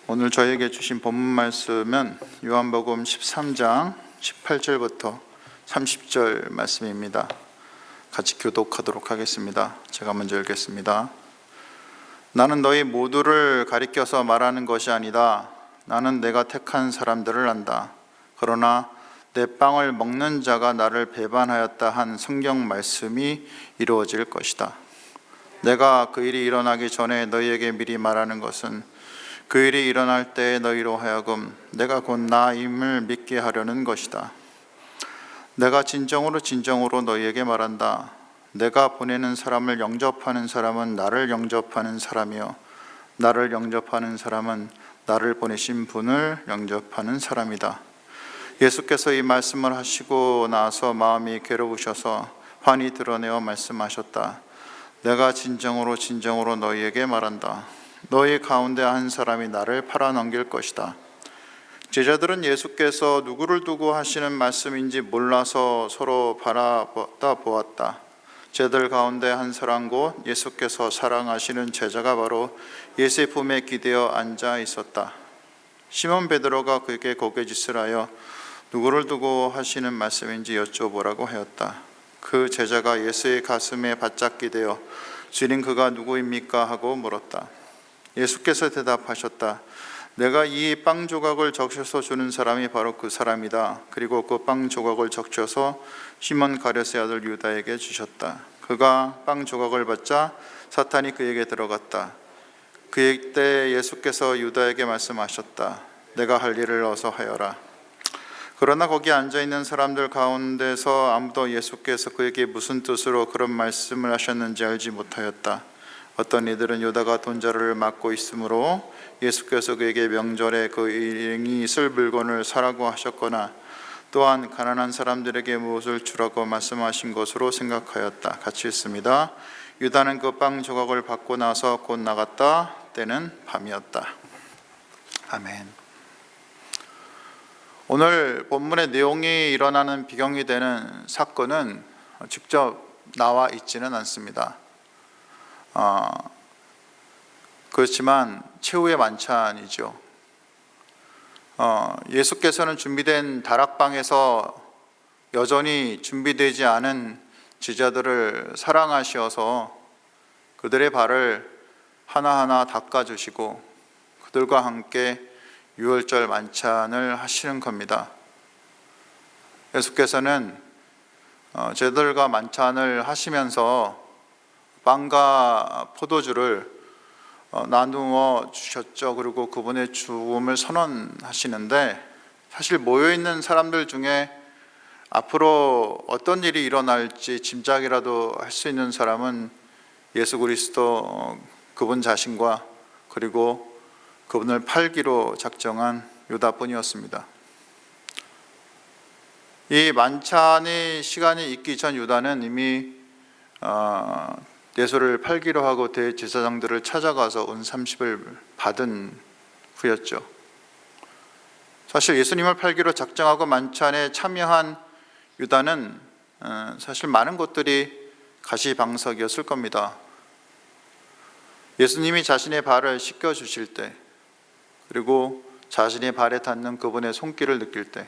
오늘 저에게 주신 본문 말씀은 요한복음 13장 18절부터 30절 말씀입니다. 같이 교독하도록 하겠습니다. 제가 먼저 읽겠습니다. 나는 너희 모두를 가리켜서 말하는 것이 아니다. 나는 내가 택한 사람들을 안다. 그러나 내 빵을 먹는 자가 나를 배반하였다 한 성경 말씀이 이루어질 것이다. 내가 그 일이 일어나기 전에 너희에게 미리 말하는 것은 그 일이 일어날 때에 너희로 하여금 내가 곧 나임을 믿게 하려는 것이다. 내가 진정으로 너희에게 말한다. 내가 보내는 사람을 영접하는 사람은 나를 영접하는 사람이요 나를 영접하는 사람은 나를 보내신 분을 영접하는 사람이다. 예수께서 이 말씀을 하시고 나서 마음이 괴로우셔서 환히 드러내어 말씀하셨다. 내가 진정으로 너희에게 말한다. 너희 가운데 한 사람이 나를 팔아넘길 것이다. 제자들은 예수께서 누구를 두고 하시는 말씀인지 몰라서 서로 바라보다 보았다. 제자들 가운데 한 사람 곧 예수께서 사랑하시는 제자가 바로 예수의 품에 기대어 앉아 있었다. 시몬 베드로가 그에게 고개짓을 하여 누구를 두고 하시는 말씀인지 여쭤보라고 하였다. 그 제자가 예수의 가슴에 바짝 기대어 주님 그가 누구입니까? 하고 물었다. 예수께서 대답하셨다. 내가 이 빵 조각을 적셔서 주는 사람이 바로 그 사람이다. 그리고 그 빵 조각을 적셔서 시몬 가룟의 아들 유다에게 주셨다. 그가 빵 조각을 받자 사탄이 그에게 들어갔다. 그때 예수께서 유다에게 말씀하셨다. 내가 할 일을 어서 하여라. 그러나 거기 앉아있는 사람들 가운데서 아무도 예수께서 그에게 무슨 뜻으로 그런 말씀을 하셨는지 알지 못하였다. 어떤 이들은 유다가 돈자루를 맡고 있으므로 예수께서 그에게 명절에 그 일행이 쓸 물건을 사라고 하셨거나 또한 가난한 사람들에게 무엇을 주라고 말씀하신 것으로 생각하였다. 같이 읽습니다. 유다는 그 빵 조각을 받고 나서 곧 나갔다. 때는 밤이었다. 아멘. 오늘 본문의 내용이 일어나는 비경이 되는 사건은 직접 나와 있지는 않습니다. 그렇지만 최후의 만찬이죠. 예수께서는 준비된 다락방에서 여전히 준비되지 않은 제자들을 사랑하셔서 그들의 발을 하나하나 닦아주시고 그들과 함께 유월절 만찬을 하시는 겁니다. 예수께서는 제자들과 만찬을 하시면서 빵과 포도주를 나누어 주셨죠. 그리고 그분의 죽음을 선언하시는데 사실 모여있는 사람들 중에 앞으로 어떤 일이 일어날지 짐작이라도 할 수 있는 사람은 예수 그리스도 그분 자신과 그리고 그분을 팔기로 작정한 유다뿐이었습니다. 이 만찬의 시간이 있기 전 유다는 이미 예수를 팔기로 하고 대제사장들을 찾아가서 은 30을 받은 후였죠. 사실 예수님을 팔기로 작정하고 만찬에 참여한 유다는 사실 많은 것들이 가시방석이었을 겁니다. 예수님이 자신의 발을 씻겨주실 때 그리고 자신의 발에 닿는 그분의 손길을 느낄 때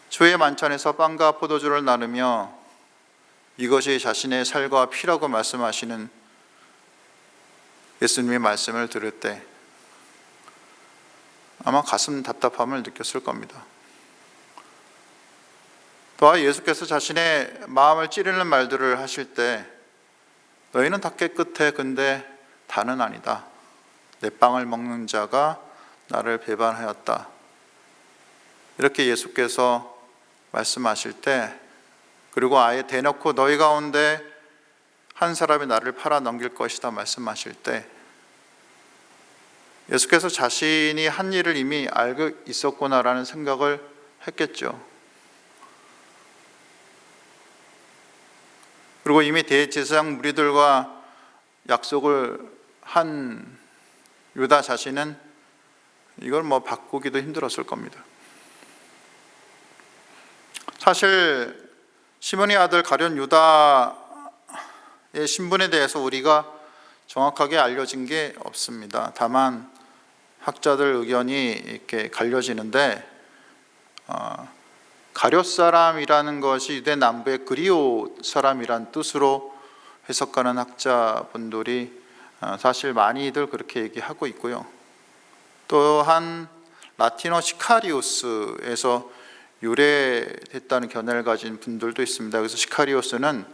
주의 만찬에서 빵과 포도주를 나누며 이것이 자신의 살과 피라고 말씀하시는 예수님의 말씀을 들을 때 아마 가슴 답답함을 느꼈을 겁니다. 또한 예수께서 자신의 마음을 찌르는 말들을 하실 때 너희는 다 깨끗해 근데 다는 아니다. 내 빵을 먹는 자가 나를 배반하였다. 이렇게 예수께서 말씀하실 때 그리고 아예 대놓고 너희 가운데 한 사람이 나를 팔아넘길 것이다 말씀하실 때 예수께서 자신이 한 일을 이미 알고 있었구나라는 생각을 했겠죠. 그리고 이미 대제사장 무리들과 약속을 한 유다 자신은 이걸 바꾸기도 힘들었을 겁니다. 사실 시몬의 아들 가룟 유다의 신분에 대해서 우리가 정확하게 알려진 게 없습니다. 다만 학자들 의견이 이렇게 갈려지는데 가룟 사람이라는 것이 유대 남부의 그리오 사람이란 뜻으로 해석하는 학자분들이 사실 많이들 그렇게 얘기하고 있고요. 또한 라틴어 시카리오스에서 유래됐다는 견해를 가진 분들도 있습니다. 그래서 시카리오스는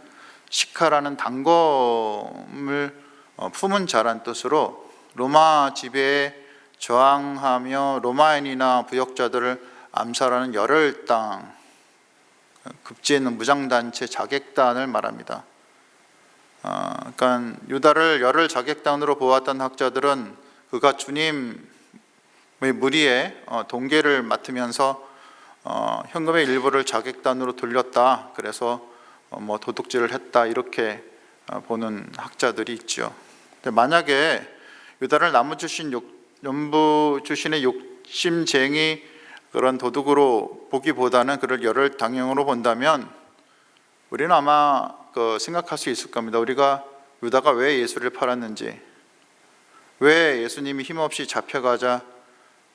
시카라는 단검을 품은 자란 뜻으로 로마 지배에 저항하며 로마인이나 부역자들을 암살하는 열혈당, 급지에 있는 무장단체 자객단을 말합니다. 그러니까 유다를 열혈 자객단으로 보았던 학자들은 그가 주님의 무리에 동계를 맡으면서 현금의 일부를 자객단으로 돌렸다. 그래서 도둑질을 했다. 이렇게 보는 학자들이 있죠. 근데 만약에 유다를 나무 연부 출신의 욕심쟁이 그런 도둑으로 보기보다는 그를 열혈 당형으로 본다면 우리는 아마 생각할 수 있을 겁니다. 우리가 유다가 왜 예수를 팔았는지, 왜 예수님이 힘없이 잡혀가자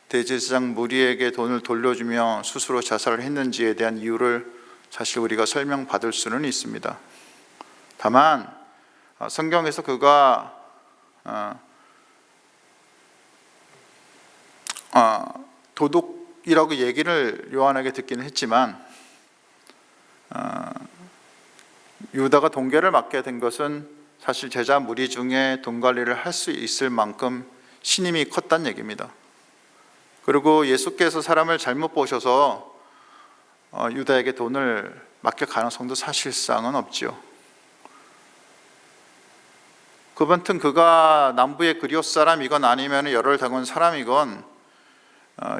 대제사장 무리에게 돈을 돌려주며 스스로 자살을 했는지에 대한 이유를 사실 우리가 설명받을 수는 있습니다. 다만 성경에서 그가 도둑이라고 얘기를 요한에게 듣기는 했지만 유다가 동계를 맡게 된 것은 사실 제자 무리 중에 돈 관리를 할 수 있을 만큼 신임이 컸다는 얘기입니다. 그리고 예수께서 사람을 잘못 보셔서 유다에게 돈을 맡길 가능성도 사실상은 없지요. 그번튼 그가 남부의 그리오 사람이건 아니면 열혈 당원 사람이건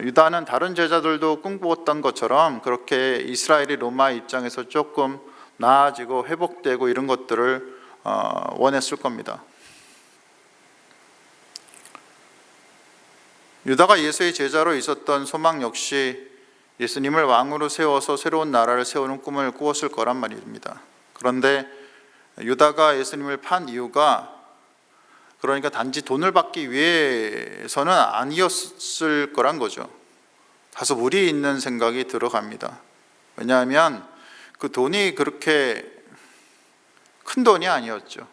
유다는 다른 제자들도 꿈꾸었던 것처럼 그렇게 이스라엘이 로마 입장에서 조금 나아지고 회복되고 이런 것들을 원했을 겁니다. 유다가 예수의 제자로 있었던 소망 역시 예수님을 왕으로 세워서 새로운 나라를 세우는 꿈을 꾸었을 거란 말입니다. 그런데 유다가 예수님을 판 이유가 그러니까 단지 돈을 받기 위해서는 아니었을 거란 거죠. 다소 무리 있는 생각이 들어갑니다. 왜냐하면 그 돈이 그렇게 큰 돈이 아니었죠.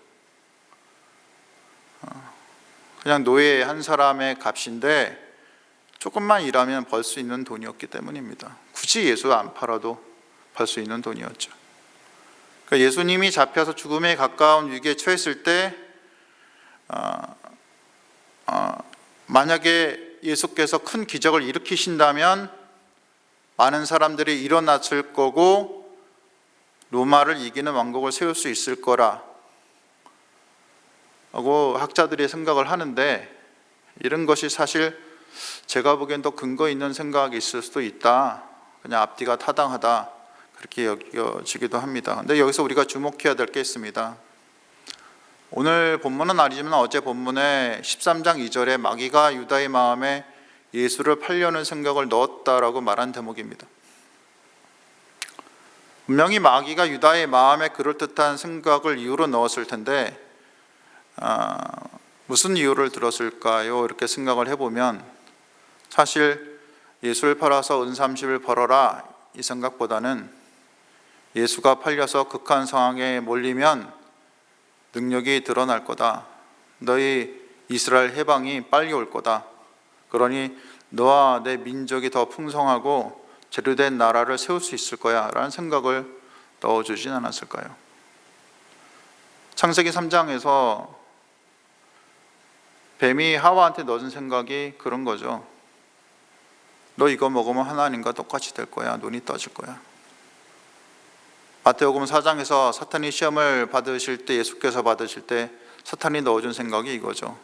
그냥 노예 한 사람의 값인데 조금만 일하면 벌 수 있는 돈이었기 때문입니다. 굳이 예수 안 팔아도 벌 수 있는 돈이었죠. 그러니까 예수님이 잡혀서 죽음에 가까운 위기에 처했을 때 만약에 예수께서 큰 기적을 일으키신다면 많은 사람들이 일어났을 거고 로마를 이기는 왕국을 세울 수 있을 거라 하고 학자들이 생각을 하는데, 이런 것이 사실 제가 보기엔 더 근거 있는 생각이 있을 수도 있다, 그냥 앞뒤가 타당하다 그렇게 여겨지기도 합니다. 근데 여기서 우리가 주목해야 될 게 있습니다. 오늘 본문은 아니지만 어제 본문에 13장 2절에 마귀가 유다의 마음에 예수를 팔려는 생각을 넣었다라고 말한 대목입니다. 분명히 마귀가 유다의 마음에 그럴듯한 생각을 이유로 넣었을 텐데 무슨 이유를 들었을까요? 이렇게 생각을 해보면 사실 예수를 팔아서 은 30을 벌어라 이 생각보다는 예수가 팔려서 극한 상황에 몰리면 능력이 드러날 거다, 너희 이스라엘 해방이 빨리 올 거다, 그러니 너와 내 민족이 더 풍성하고 제대로된 나라를 세울 수 있을 거야 라는 생각을 넣어주진 않았을까요? 창세기 3장에서 뱀이 하와한테 넣은 생각이 그런 거죠. 너 이거 먹으면 하나님과 똑같이 될 거야, 눈이 떠질 거야. 마태복음 4장에서 사탄이 시험을 받으실 때, 예수께서 받으실 때 사탄이 넣어준 생각이 이거죠.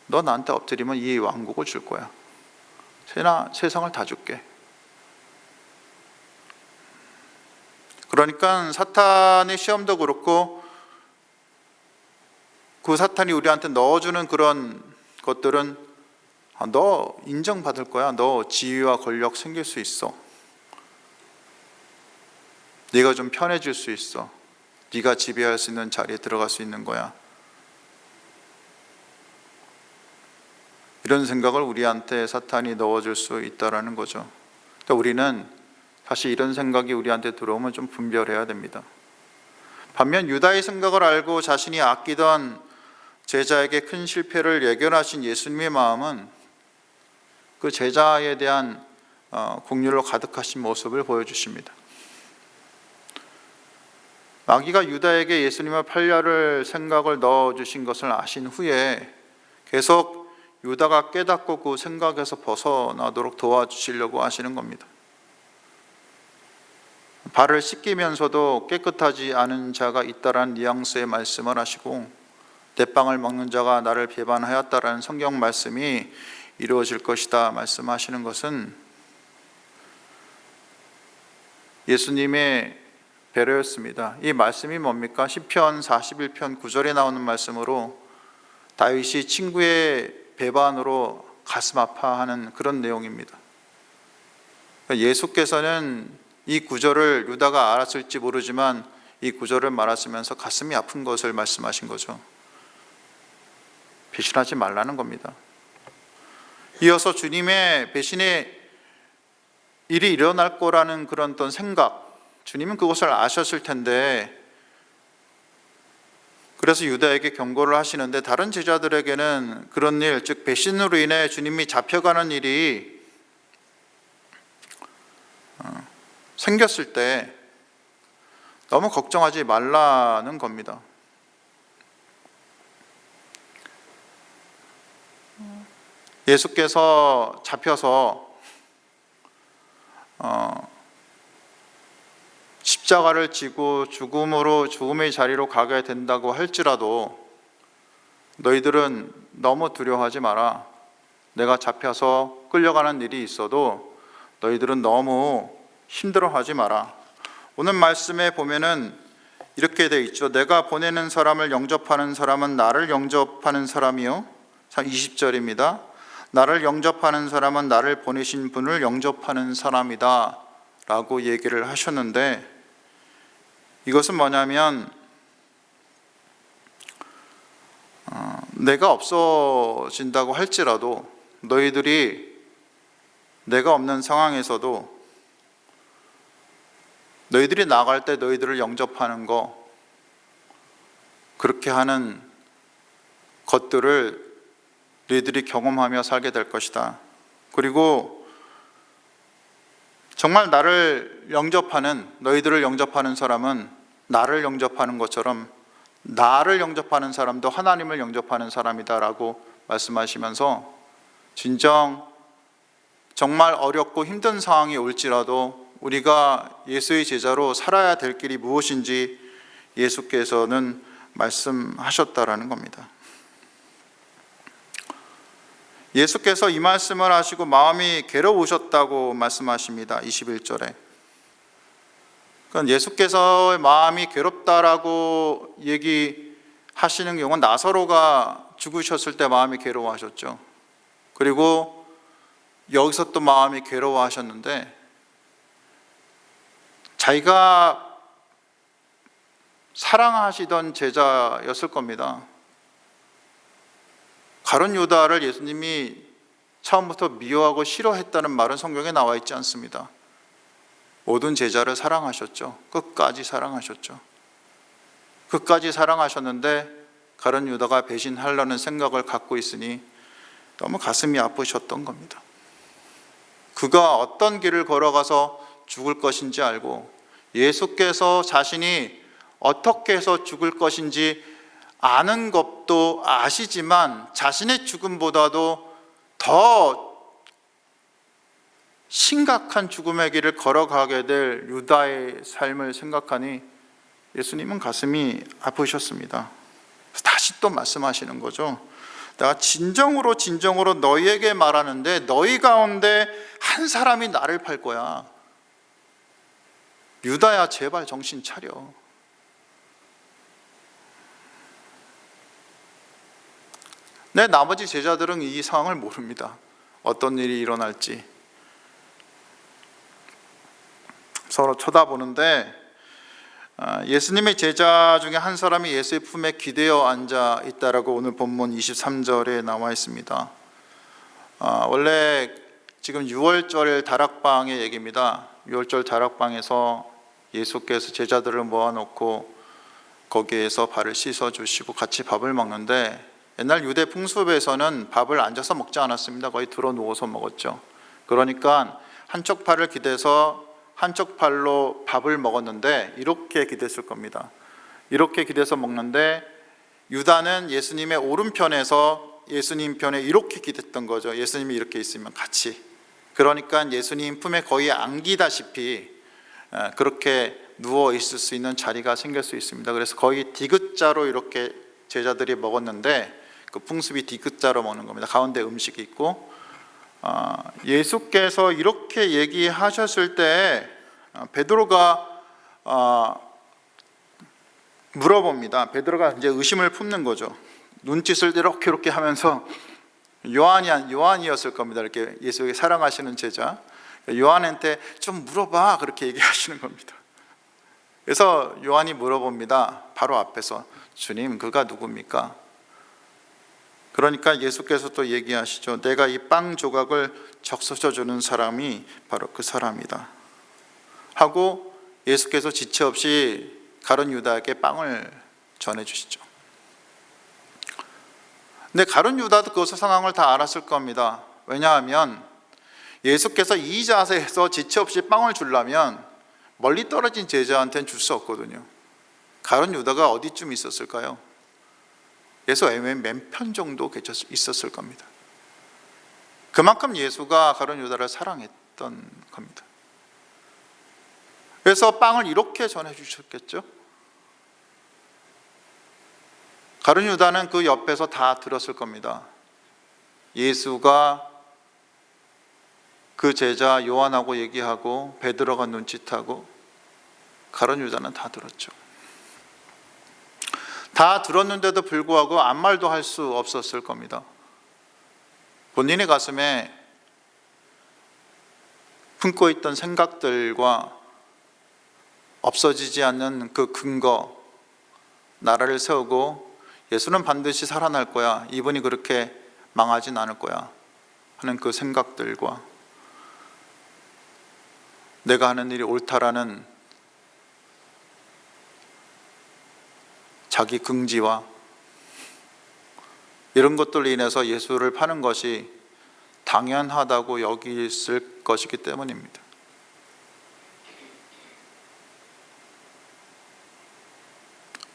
너 나한테 엎드리면 이 왕국을 줄 거야, 세상을 다 줄게. 그러니까 사탄의 시험도 그렇고 그 사탄이 우리한테 넣어주는 그런 것들은 너 인정받을 거야, 너 지위와 권력 생길 수 있어, 네가 좀 편해질 수 있어, 네가 지배할 수 있는 자리에 들어갈 수 있는 거야. 이런 생각을 우리한테 사탄이 넣어줄 수 있다라는 거죠. 그러니까 우리는 사실 이런 생각이 우리한테 들어오면 좀 분별해야 됩니다. 반면 유다의 생각을 알고 자신이 아끼던 제자에게 큰 실패를 예견하신 예수님의 마음은 그 제자에 대한 긍휼로 가득하신 모습을 보여주십니다. 마귀가 유다에게 예수님을 팔려를 생각을 넣어주신 것을 아신 후에 계속 유다가 깨닫고 그 생각에서 벗어나도록 도와주시려고 하시는 겁니다. 발을 씻기면서도 깨끗하지 않은 자가 있다라는 뉘앙스의 말씀을 하시고, 내 빵을 먹는 자가 나를 배반하였다라는 성경 말씀이 이루어질 것이다 말씀하시는 것은 예수님의 배려였습니다. 이 말씀이 뭡니까? 시편 41편 9절에 나오는 말씀으로 다윗이 친구의 배반으로 가슴 아파하는 그런 내용입니다. 예수께서는 이 구절을 유다가 알았을지 모르지만 이 구절을 말하시면서 가슴이 아픈 것을 말씀하신 거죠. 배신하지 말라는 겁니다. 이어서 주님의 배신의 일이 일어날 거라는 그런 어떤 생각, 주님은 그것을 아셨을 텐데 그래서 유다에게 경고를 하시는데, 다른 제자들에게는 그런 일, 즉 배신으로 인해 주님이 잡혀가는 일이 생겼을 때 너무 걱정하지 말라는 겁니다. 예수께서 잡혀서 십자가를 지고 죽음의 자리로 가게 된다고 할지라도 너희들은 너무 두려워하지 마라. 내가 잡혀서 끌려가는 일이 있어도 너희들은 너무 힘들어하지 마라. 오늘 말씀에 보면은 이렇게 되어 있죠. 내가 보내는 사람을 영접하는 사람은 나를 영접하는 사람이요. 20절입니다. 나를 영접하는 사람은 나를 보내신 분을 영접하는 사람이다 라고 얘기를 하셨는데, 이것은 뭐냐면 내가 없어진다고 할지라도 너희들이 내가 없는 상황에서도 너희들이 나갈 때 너희들을 영접하는 거, 그렇게 하는 것들을 너희들이 경험하며 살게 될 것이다. 그리고 정말 나를 영접하는, 너희들을 영접하는 사람은 나를 영접하는 것처럼 나를 영접하는 사람도 하나님을 영접하는 사람이다 라고 말씀하시면서, 진정 정말 어렵고 힘든 상황이 올지라도 우리가 예수의 제자로 살아야 될 길이 무엇인지 예수께서는 말씀하셨다라는 겁니다. 예수께서 이 말씀을 하시고 마음이 괴로우셨다고 말씀하십니다. 21절에. 그러니까 예수께서의 마음이 괴롭다라고 얘기하시는 경우는 나사로가 죽으셨을 때 마음이 괴로워하셨죠. 그리고 여기서 또 마음이 괴로워하셨는데, 자기가 사랑하시던 제자였을 겁니다. 가룟 유다를 예수님이 처음부터 미워하고 싫어했다는 말은 성경에 나와 있지 않습니다. 모든 제자를 사랑하셨죠. 끝까지 사랑하셨죠. 끝까지 사랑하셨는데 가룟 유다가 배신하려는 생각을 갖고 있으니 너무 가슴이 아프셨던 겁니다. 그가 어떤 길을 걸어가서 죽을 것인지 알고, 예수께서 자신이 어떻게 해서 죽을 것인지 아는 것도 아시지만 자신의 죽음보다도 더 심각한 죽음의 길을 걸어가게 될 유다의 삶을 생각하니 예수님은 가슴이 아프셨습니다. 다시 또 말씀하시는 거죠. 내가 진정으로 너희에게 말하는데 너희 가운데 한 사람이 나를 팔 거야. 유다야, 제발 정신 차려. 내 나머지 제자들은 이 상황을 모릅니다. 어떤 일이 일어날지. 서로 쳐다보는데 예수님의 제자 중에 한 사람이 예수의 품에 기대어 앉아 있다라고 오늘 본문 23절에 나와 있습니다. 원래 지금 6월절 다락방의 얘기입니다. 6월절 다락방에서 예수께서 제자들을 모아놓고 거기에서 발을 씻어주시고 같이 밥을 먹는데, 옛날 유대 풍습에서는 밥을 앉아서 먹지 않았습니다. 거의 들어 누워서 먹었죠. 그러니까 한쪽 팔을 기대서 한쪽 팔로 밥을 먹었는데, 이렇게 기댔을 겁니다. 이렇게 기대서 먹는데, 유다는 예수님의 오른편에서 예수님 편에 이렇게 기댔던 거죠. 예수님이 이렇게 있으면 같이. 그러니까 예수님 품에 거의 안기다시피 그렇게 누워 있을 수 있는 자리가 생길 수 있습니다. 그래서 거의 디귿자로 이렇게 제자들이 먹었는데, 그 풍습이 디귿자로 먹는 겁니다. 가운데 음식이 있고, 예수께서 이렇게 얘기하셨을 때 베드로가 물어봅니다. 베드로가 이제 의심을 품는 거죠. 눈짓을 이렇게 하면서, 요한이었을 겁니다. 이렇게 예수에게 사랑하시는 제자 요한한테 좀 물어봐, 그렇게 얘기하시는 겁니다. 그래서 요한이 물어봅니다. 바로 앞에서, 주님, 그가 누굽니까? 그러니까 예수께서 또 얘기하시죠. 내가 이 빵 조각을 적셔 주는 사람이 바로 그 사람이다 하고, 예수께서 지체 없이 가룟 유다에게 빵을 전해주시죠. 근데 가룟 유다도 그 상황을 다 알았을 겁니다. 왜냐하면 예수께서 이 자세에서 지체 없이 빵을 주려면 멀리 떨어진 제자한테는 줄 수 없거든요. 가룟 유다가 어디쯤 있었을까요? 예수 맨 편 정도 있었을 겁니다. 그만큼 예수가 가룟 유다를 사랑했던 겁니다. 그래서 빵을 이렇게 전해주셨겠죠. 가룟 유다는 그 옆에서 다 들었을 겁니다. 예수가 그 제자 요한하고 얘기하고 베드로가 눈짓하고, 가룟 유다는 다 들었죠. 다 들었는데도 불구하고 아무 말도 할 수 없었을 겁니다. 본인의 가슴에 품고 있던 생각들과 없어지지 않는 그 근거, 나라를 세우고 예수는 반드시 살아날 거야, 이분이 그렇게 망하진 않을 거야 하는 그 생각들과, 내가 하는 일이 옳다라는 자기 긍지와 이런 것들로 인해서 예수를 파는 것이 당연하다고 여겼을 것이기 때문입니다.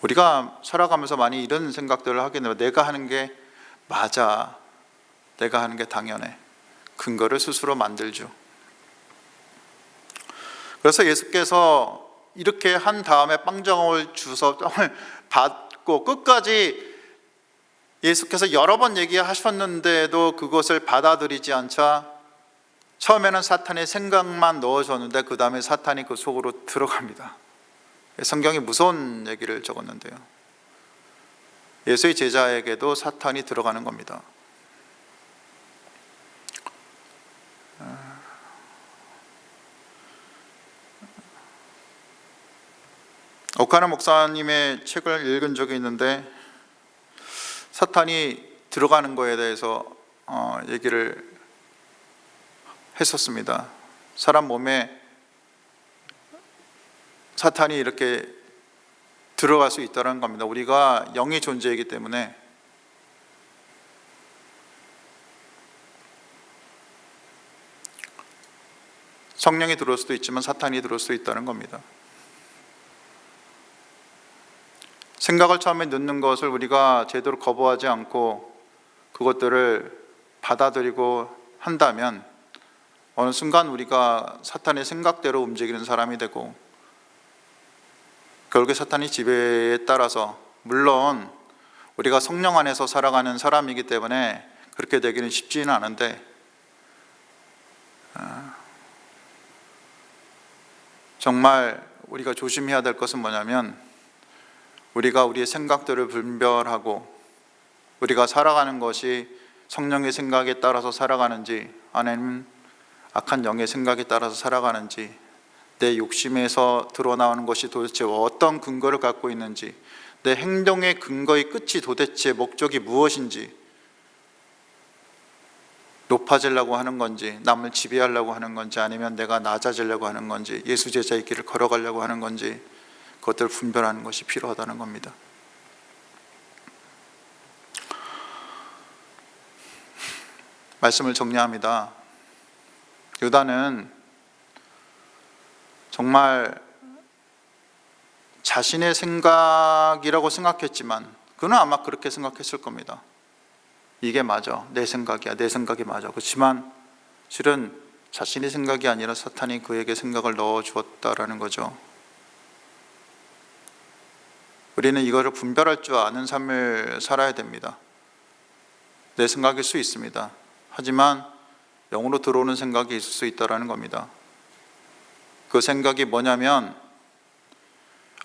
우리가 살아가면서 많이 이런 생각들을 하게 되면, 내가 하는 게 맞아, 내가 하는 게 당연해, 근거를 스스로 만들죠. 그래서 예수께서 이렇게 한 다음에 빵정을 주서 떡을 받고, 끝까지 예수께서 여러 번 얘기하셨는데도 그것을 받아들이지 않자 처음에는 사탄의 생각만 넣어줬는데 그 다음에 사탄이 그 속으로 들어갑니다. 성경이 무서운 얘기를 적었는데요, 예수의 제자에게도 사탄이 들어가는 겁니다. 오카나 목사님의 책을 읽은 적이 있는데, 사탄이 들어가는 거에 대해서 얘기를 했었습니다. 사람 몸에 사탄이 이렇게 들어갈 수 있다는 겁니다. 우리가 영의 존재이기 때문에 성령이 들어올 수도 있지만 사탄이 들어올 수도 있다는 겁니다. 생각을 처음에 넣는 것을 우리가 제대로 거부하지 않고 그것들을 받아들이고 한다면 어느 순간 우리가 사탄의 생각대로 움직이는 사람이 되고, 결국에 사탄의 지배에 따라서, 물론 우리가 성령 안에서 살아가는 사람이기 때문에 그렇게 되기는 쉽지는 않은데, 정말 우리가 조심해야 될 것은 뭐냐면, 우리가 우리의 생각들을 분별하고 우리가 살아가는 것이 성령의 생각에 따라서 살아가는지 아니면 악한 영의 생각에 따라서 살아가는지, 내 욕심에서 드러나오는 것이 도대체 어떤 근거를 갖고 있는지, 내 행동의 근거의 끝이 도대체 목적이 무엇인지, 높아지려고 하는 건지, 남을 지배하려고 하는 건지, 아니면 내가 낮아지려고 하는 건지, 예수 제자의 길을 걸어가려고 하는 건지, 그것들을 분별하는 것이 필요하다는 겁니다. 말씀을 정리합니다. 유다는 정말 자신의 생각이라고 생각했지만, 그는 아마 그렇게 생각했을 겁니다. 이게 맞아, 내 생각이야, 내 생각이 맞아. 그렇지만 실은 자신의 생각이 아니라 사탄이 그에게 생각을 넣어주었다라는 거죠. 우리는 이거를 분별할 줄 아는 삶을 살아야 됩니다. 내 생각일 수 있습니다. 하지만 영으로 들어오는 생각이 있을 수 있다는 겁니다. 그 생각이 뭐냐면,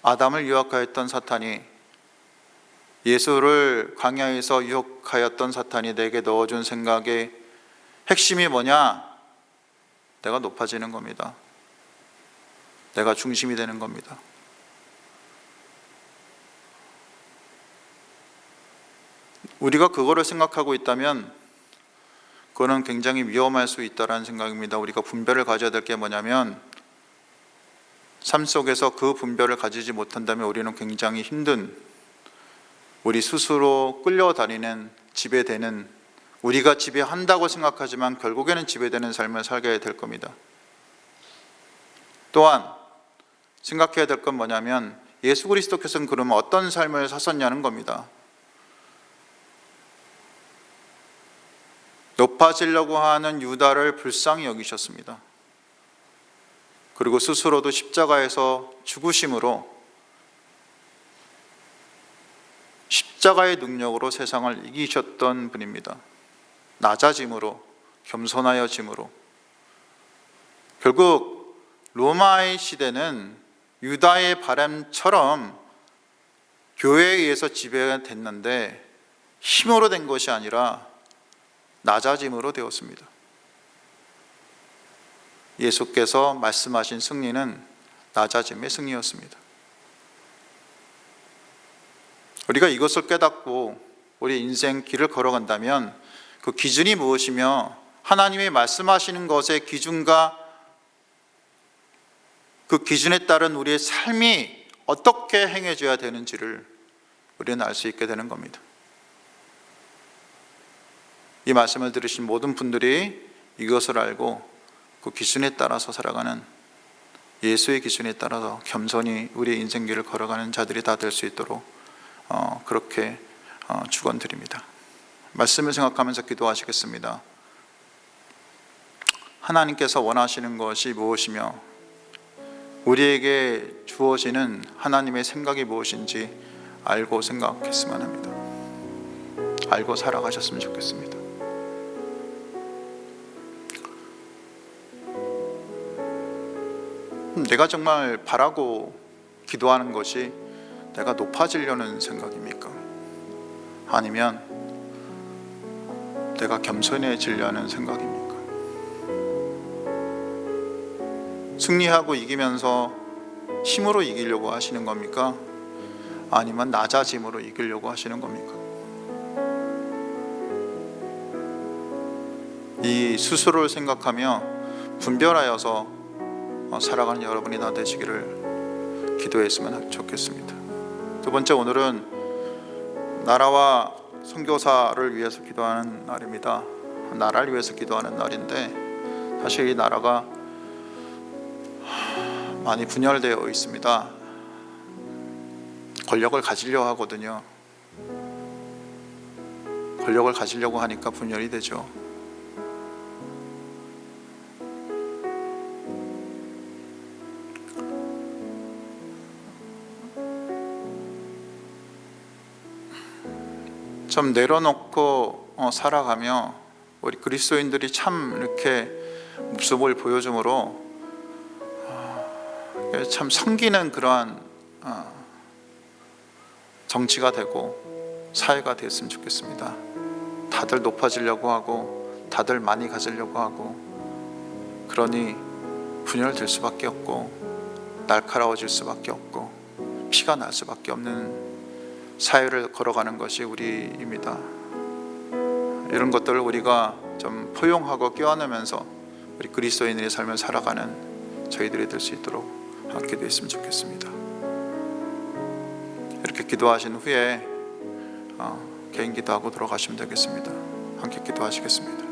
아담을 유혹하였던 사탄이, 예수를 광야에서 유혹하였던 사탄이 내게 넣어준 생각의 핵심이 뭐냐? 내가 높아지는 겁니다. 내가 중심이 되는 겁니다. 우리가 그거를 생각하고 있다면 그거는 굉장히 위험할 수 있다는 생각입니다. 우리가 분별을 가져야 될 게 뭐냐면, 삶 속에서 그 분별을 가지지 못한다면 우리는 굉장히 힘든, 우리 스스로 끌려다니는, 지배되는, 우리가 지배한다고 생각하지만 결국에는 지배되는 삶을 살게 될 겁니다. 또한 생각해야 될 건 뭐냐면, 예수 그리스도께서는 그러면 어떤 삶을 사셨냐는 겁니다. 높아지려고 하는 유다를 불쌍히 여기셨습니다. 그리고 스스로도 십자가에서 죽으심으로, 십자가의 능력으로 세상을 이기셨던 분입니다. 낮아짐으로, 겸손하여짐으로. 결국 로마의 시대는 유다의 바람처럼 교회에 의해서 지배가 됐는데, 힘으로 된 것이 아니라 낮아짐으로 되었습니다. 예수께서 말씀하신 승리는 낮아짐의 승리였습니다. 우리가 이것을 깨닫고 우리 인생 길을 걸어간다면, 그 기준이 무엇이며 하나님이 말씀하시는 것의 기준과 그 기준에 따른 우리의 삶이 어떻게 행해져야 되는지를 우리는 알 수 있게 되는 겁니다. 이 말씀을 들으신 모든 분들이 이것을 알고 그 기준에 따라서 살아가는, 예수의 기준에 따라서 겸손히 우리의 인생길을 걸어가는 자들이 다 될 수 있도록 그렇게 축원드립니다. 말씀을 생각하면서 기도하시겠습니다. 하나님께서 원하시는 것이 무엇이며 우리에게 주어지는 하나님의 생각이 무엇인지 알고 생각했으면 합니다. 알고 살아가셨으면 좋겠습니다. 내가 정말 바라고 기도하는 것이 내가 높아지려는 생각입니까? 아니면 내가 겸손해지려는 생각입니까? 승리하고 이기면서 힘으로 이기려고 하시는 겁니까? 아니면 낮아짐으로 이기려고 하시는 겁니까? 이 스스로를 생각하며 분별하여서 살아가는 여러분이 다 되시기를 기도했으면 좋겠습니다. 두 번째, 오늘은 나라와 선교사를 위해서 기도하는 날입니다. 나라를 위해서 기도하는 날인데, 사실 이 나라가 많이 분열되어 있습니다. 권력을 가지려 하거든요. 권력을 가지려고 하니까 분열이 되죠. 좀 내려놓고 살아가며 우리 그리스도인들이 참 이렇게 모습을 보여줌으로 참 섬기는 그러한 정치가 되고 사회가 됐으면 좋겠습니다. 다들 높아지려고 하고 다들 많이 가지려고 하고, 그러니 분열될 수밖에 없고 날카로워질 수밖에 없고 피가 날 수밖에 없는 사회를 걸어가는 것이 우리입니다. 이런 것들을 우리가 좀 포용하고 껴안으면서 우리 그리스도인의 삶을 살아가는 저희들이 될 수 있도록 기도했으면 좋겠습니다. 이렇게 기도하신 후에 개인 기도하고 들어가시면 되겠습니다. 함께 기도하시겠습니다.